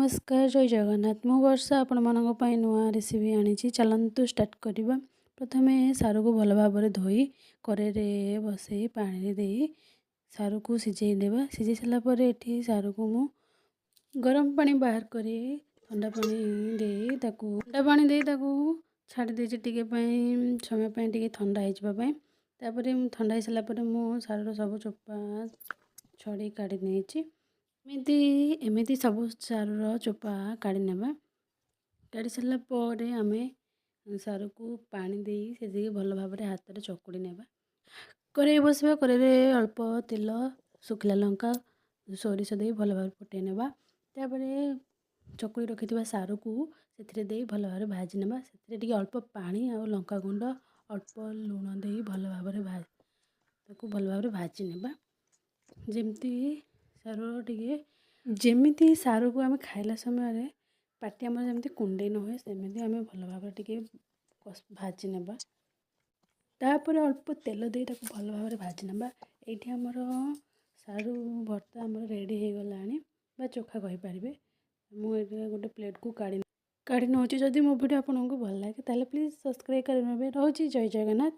नमस्कार जय जगन्नाथ मु वर्षा आपण मानक पई नुआ रेसिपी आनी चलतु स्टार्ट करवा। प्रथमे सारू को भल भाव धोई कड़े बसई पानी दे सारू को सिझे नेबा। सिझे सारा पर एठी सारू को मु गरम पानी बाहर करी ठंडा पानी दे छाड़ी देछि टिके पई समय पई टिके ठंडा हो जाबा पई। तापर ठंडा हो सारा पर मु सारू सब चोपा छड़ी काढ़ी नेछि। एमिति सब सारूर चोपा काढ़ी नेबा। काढ़ी सारा पर आमे सारू को पानी दे से भल भाव हाथ में चकुड़ी नेबा। कड़े बसवा कड़े अल्प तेल सुखिला लंका सोरिष दे भल भाव फुटे नेबा। तापर चकुड़ी रखिथिबा सारू को से दे भल भाव भाजी नेबा। से अल्प पानी और लंका गुंड अल्प लुण दे भल भाव भाजी नेबा। जेमती सारू टिके जेमिति सारू को आम खाइला समय पाटी आम जमी कुंडे न हुए सेमती आम भल भाव टिके भाजी नेबा। तापर अल्प तेल दे भल भाव भाजी नेबा। एठी हमर सारू भर्ता आमर रेडी हो गलानी बा चोखा कहि पारिबे। मु गोटे प्लेट को काढ़ी नौची। जदि मो वीडियो आपको भल लगे ताले प्लीज सब्सक्राइब कर नेबे। रहूची जय जगन्नाथ।